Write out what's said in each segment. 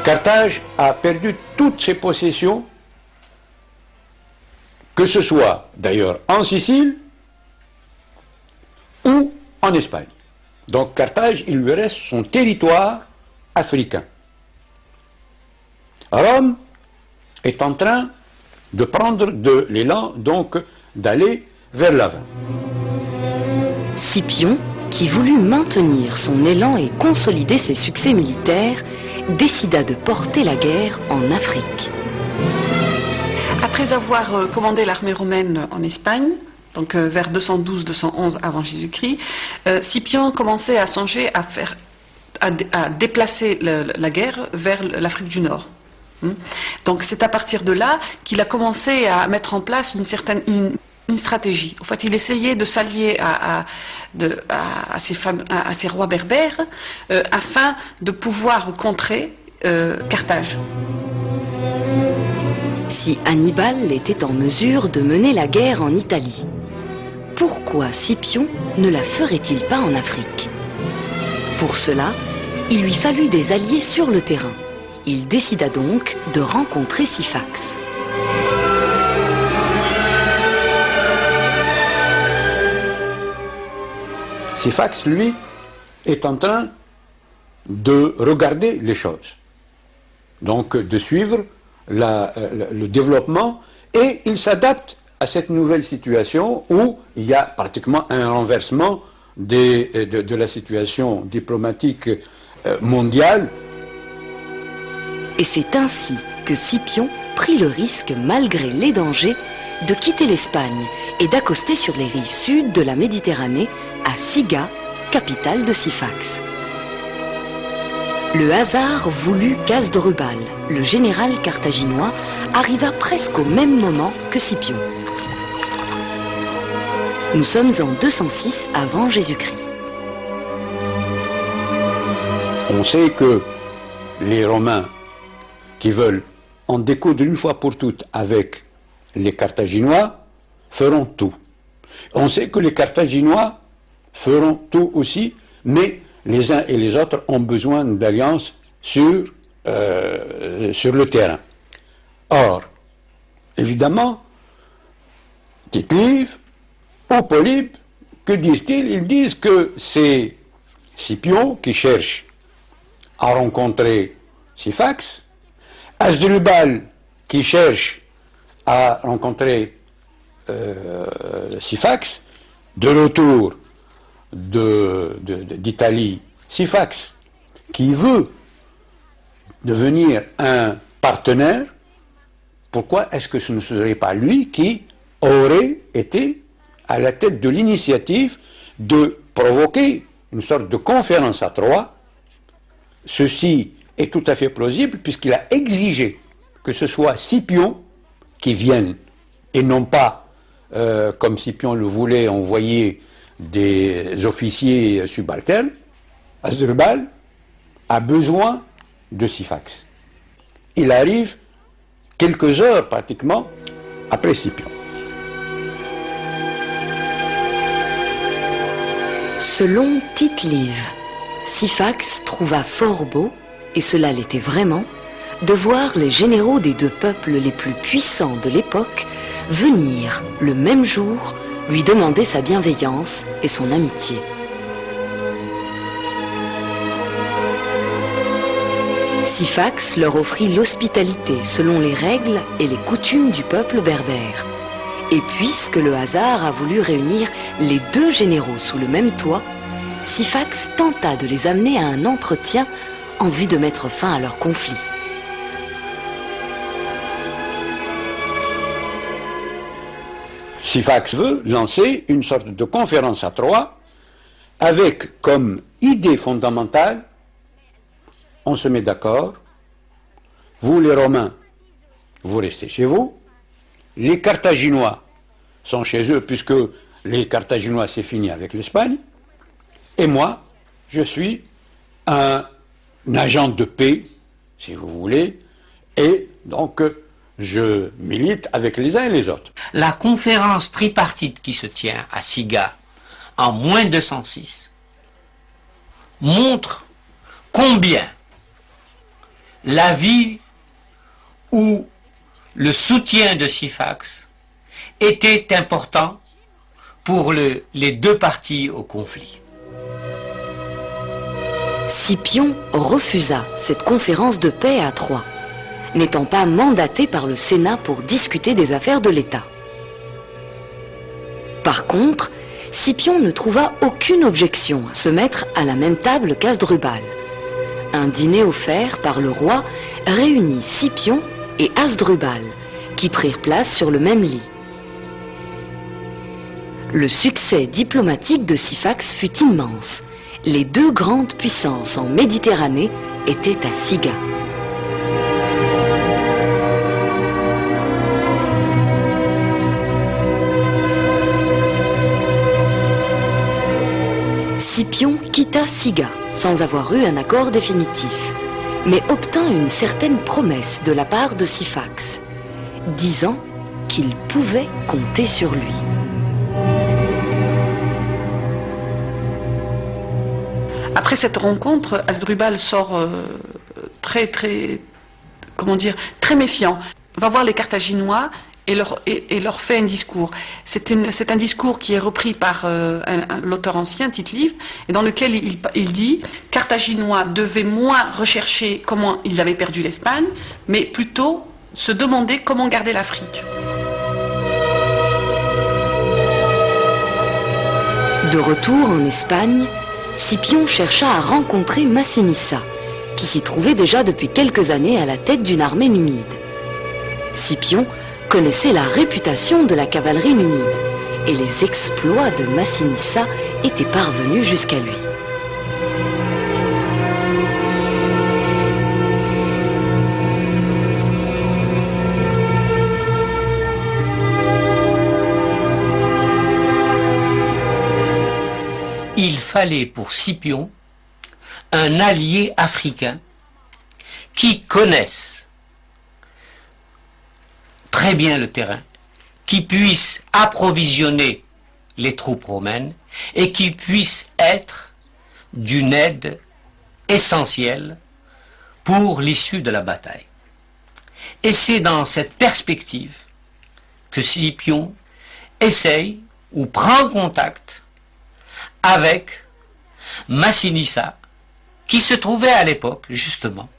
Carthage a perdu toutes ses possessions, que ce soit d'ailleurs en Sicile ou en Espagne. Donc Carthage, il lui reste son territoire africain. Rome est en train de prendre de l'élan, donc d'aller vers l'avant. Scipion, qui voulut maintenir son élan et consolider ses succès militaires, décida de porter la guerre en Afrique. Après avoir commandé l'armée romaine en Espagne, donc vers 212-211 avant Jésus-Christ, Scipion commençait à songer à déplacer la guerre vers l'Afrique du Nord. Donc c'est à partir de là qu'il a commencé à mettre en place une stratégie. En fait, il essayait de s'allier à ces rois berbères afin de pouvoir contrer Carthage. Si Hannibal était en mesure de mener la guerre en Italie, pourquoi Scipion ne la ferait-il pas en Afrique? Pour cela, il lui fallut des alliés sur le terrain. Il décida donc de rencontrer Syphax. Syphax, lui, est en train de regarder les choses, donc de suivre le développement, et il s'adapte à cette nouvelle situation où il y a pratiquement un renversement de la situation diplomatique mondiale. Et c'est ainsi que Scipion prit le risque, malgré les dangers, de quitter l'Espagne et d'accoster sur les rives sud de la Méditerranée à Siga, capitale de Syphax. Le hasard voulut qu'Hasdrubal, le général carthaginois, arriva presque au même moment que Scipion. Nous sommes en 206 avant Jésus-Christ. On sait que les Romains qui veulent en découdre une fois pour toutes avec les Carthaginois feront tout. On sait que les Carthaginois feront tout aussi, mais les uns et les autres ont besoin d'alliances sur le terrain. Or, évidemment, Tite-Live ou Polybe, que disent-ils? Ils disent que c'est Scipion qui cherche à rencontrer Syphax, Hasdrubal qui cherche à rencontrer Syphax, de retour d'Italie, Syphax qui veut devenir un partenaire. Pourquoi est-ce que ce ne serait pas lui qui aurait été à la tête de l'initiative de provoquer une sorte de conférence à Troie? Ceci est tout à fait plausible puisqu'il a exigé que ce soit Scipion qui vienne et non pas, comme Scipion le voulait, envoyer des officiers subalternes. Hasdrubal a besoin de Syphax. Il arrive quelques heures pratiquement après Scipion. Selon Tite-Live, Syphax trouva fort beau, et cela l'était vraiment, de voir les généraux des deux peuples les plus puissants de l'époque venir, le même jour, lui demander sa bienveillance et son amitié. Syphax leur offrit l'hospitalité selon les règles et les coutumes du peuple berbère. Et puisque le hasard a voulu réunir les deux généraux sous le même toit, Syphax tenta de les amener à un entretien en vue de mettre fin à leur conflit. Syphax veut lancer une sorte de conférence à Troie avec comme idée fondamentale: on se met d'accord, vous les Romains, vous restez chez vous, les Carthaginois sont chez eux puisque les Carthaginois c'est fini avec l'Espagne, et moi je suis un agent de paix, si vous voulez, et donc je milite avec les uns et les autres. La conférence tripartite qui se tient à Siga en moins 206 montre combien l'avis ou le soutien de Syphax était important pour les deux parties au conflit. Scipion refusa cette conférence de paix à Troie, n'étant pas mandaté par le Sénat pour discuter des affaires de l'État. Par contre, Scipion ne trouva aucune objection à se mettre à la même table qu'Hasdrubal. Un dîner offert par le roi réunit Scipion et Hasdrubal, qui prirent place sur le même lit. Le succès diplomatique de Syphax fut immense. Les deux grandes puissances en Méditerranée étaient à Siga. Scipion quitta Siga sans avoir eu un accord définitif, mais obtint une certaine promesse de la part de Syphax, disant qu'il pouvait compter sur lui. Après cette rencontre, Hasdrubal sort très méfiant. Va voir les Carthaginois et leur fait un discours. C'est un discours qui est repris par l'auteur ancien, Tite-Live, et dans lequel il dit « Carthaginois devaient moins rechercher comment ils avaient perdu l'Espagne, mais plutôt se demander comment garder l'Afrique. » De retour en Espagne, Scipion chercha à rencontrer Massinissa, qui s'y trouvait déjà depuis quelques années à la tête d'une armée numide. Scipion connaissait la réputation de la cavalerie numide, et les exploits de Massinissa étaient parvenus jusqu'à lui. Il fallait pour Scipion un allié africain qui connaisse très bien le terrain, qui puisse approvisionner les troupes romaines et qui puisse être d'une aide essentielle pour l'issue de la bataille. Et c'est dans cette perspective que Scipion essaye ou prend contact avec Massinissa, qui se trouvait à l'époque, justement,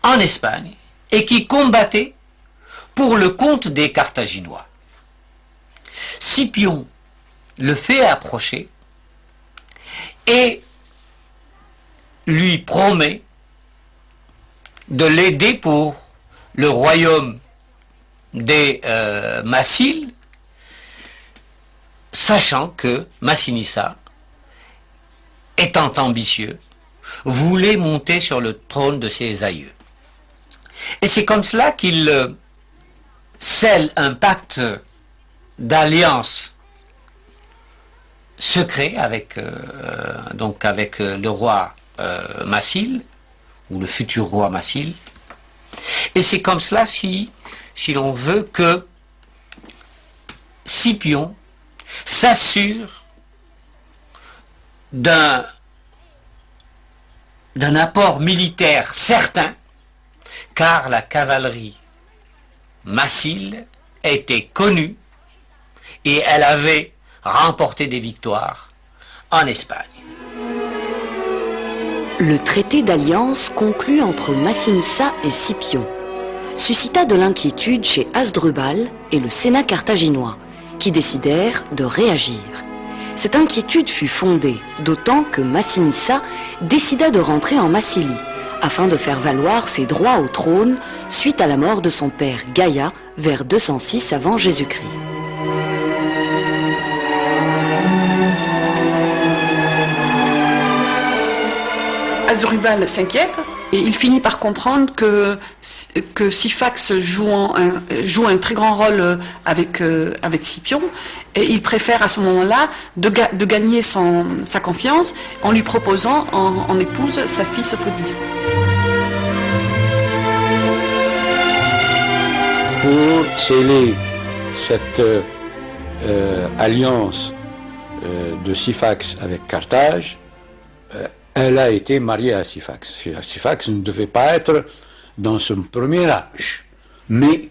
en Espagne, et qui combattait pour le compte des Carthaginois. Scipion le fait approcher et lui promet de l'aider pour le royaume des Massiles, sachant que Massinissa, étant ambitieux, voulait monter sur le trône de ses aïeux. Et c'est comme cela qu'il scelle un pacte d'alliance secret avec le roi Massile, ou le futur roi Massile. Et c'est comme cela, si l'on veut, que Scipion s'assure d'un apport militaire certain, car la cavalerie massile était connue et elle avait remporté des victoires en Espagne. Le traité d'alliance conclu entre Massinissa et Scipion suscita de l'inquiétude chez Hasdrubal et le Sénat carthaginois, qui décidèrent de réagir. Cette inquiétude fut fondée, d'autant que Massinissa décida de rentrer en Massilie, afin de faire valoir ses droits au trône suite à la mort de son père Gaïa vers 206 avant Jésus-Christ. Hasdrubal s'inquiète et il finit par comprendre que Syphax joue un très grand rôle avec Scipion, et il préfère à ce moment-là de gagner sa confiance en lui proposant en épouse sa fille Sophonice. Pour sceller cette alliance de Syphax avec Carthage, elle a été mariée à Syphax. Syphax ne devait pas être dans son premier âge, mais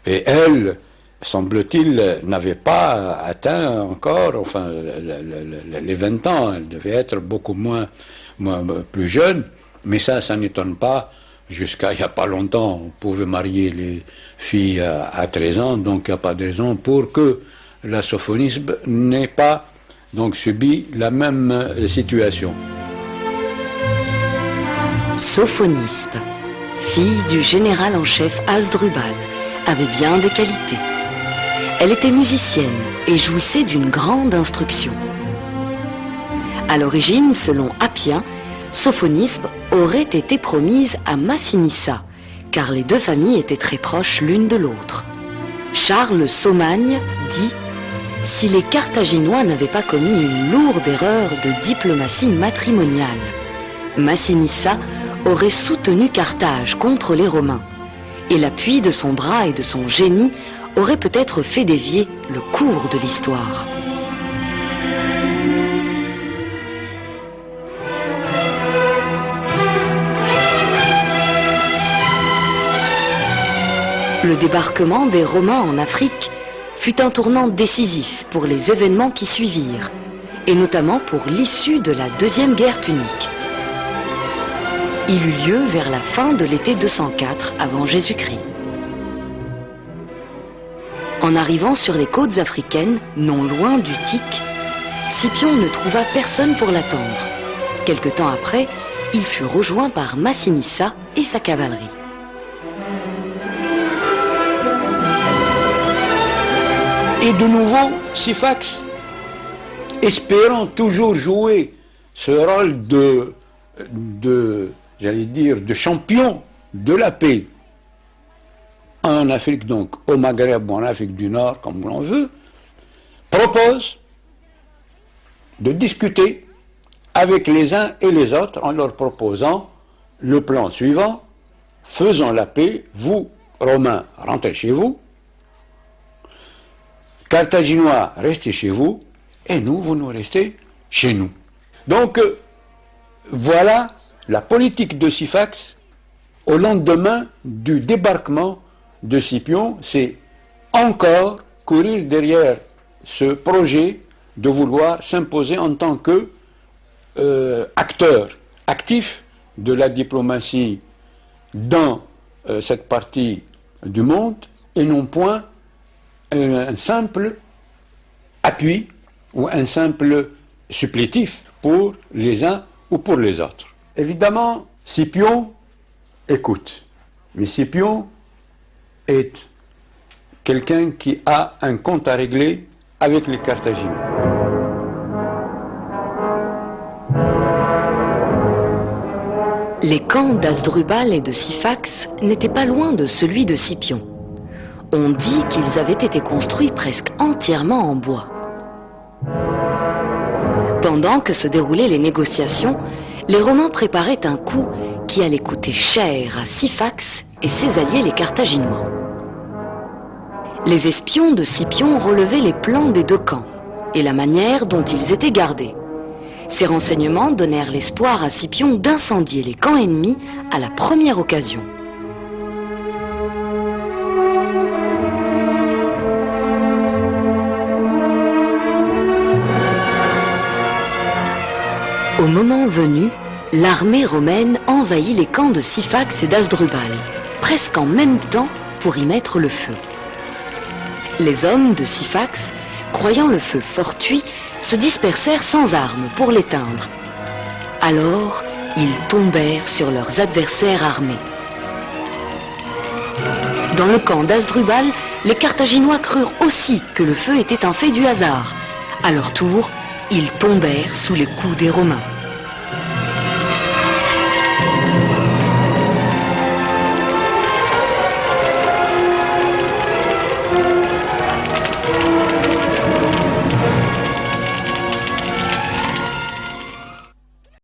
et elle, semble-t-il, n'avait pas atteint encore, enfin, les 20 ans. Elle devait être beaucoup plus jeune, mais ça n'étonne pas. Jusqu'à il n'y a pas longtemps, on pouvait marier les filles à 13 ans, donc il n'y a pas de raison pour que la sophonisbe n'ait pas donc subi la même situation. Sophonisbe, fille du général en chef Hasdrubal, avait bien des qualités. Elle était musicienne et jouissait d'une grande instruction. À l'origine, selon Appien, Sophonisbe aurait été promise à Massinissa, car les deux familles étaient très proches l'une de l'autre. Charles Saumagne dit « Si les Carthaginois n'avaient pas commis une lourde erreur de diplomatie matrimoniale, Massinissa aurait soutenu Carthage contre les Romains, et l'appui de son bras et de son génie aurait peut-être fait dévier le cours de l'histoire. » Le débarquement des Romains en Afrique fut un tournant décisif pour les événements qui suivirent, et notamment pour l'issue de la Deuxième Guerre punique. Il eut lieu vers la fin de l'été 204 avant Jésus-Christ. En arrivant sur les côtes africaines, non loin d'Utique, Scipion ne trouva personne pour l'attendre. Quelque temps après, il fut rejoint par Massinissa et sa cavalerie. Et de nouveau, Syphax, espérant toujours jouer ce rôle j'allais dire, de champion de la paix en Afrique, donc au Maghreb ou en Afrique du Nord, comme l'on veut, propose de discuter avec les uns et les autres en leur proposant le plan suivant: faisons la paix, vous, Romains, rentrez chez vous, Carthaginois, restez chez vous, et nous, vous nous restez chez nous. Donc, voilà la politique de Syphax au lendemain du débarquement de Scipion. C'est encore courir derrière ce projet de vouloir s'imposer en tant que acteur actif de la diplomatie dans cette partie du monde, et non point un simple appui ou un simple supplétif pour les uns ou pour les autres. Évidemment, Scipion écoute, mais Scipion est quelqu'un qui a un compte à régler avec les Carthaginois. Les camps d'Hasdrubal et de Syphax n'étaient pas loin de celui de Scipion. On dit qu'ils avaient été construits presque entièrement en bois. Pendant que se déroulaient les négociations, les Romains préparaient un coup qui allait coûter cher à Syphax et ses alliés les Carthaginois. Les espions de Scipion relevaient les plans des deux camps et la manière dont ils étaient gardés. Ces renseignements donnèrent l'espoir à Scipion d'incendier les camps ennemis à la première occasion. Au moment venu, l'armée romaine envahit les camps de Syphax et d'Hasdrubal, presque en même temps pour y mettre le feu. Les hommes de Syphax, croyant le feu fortuit, se dispersèrent sans armes pour l'éteindre. Alors, ils tombèrent sur leurs adversaires armés. Dans le camp d'Hasdrubal, les Carthaginois crurent aussi que le feu était un fait du hasard. À leur tour, ils tombèrent sous les coups des Romains.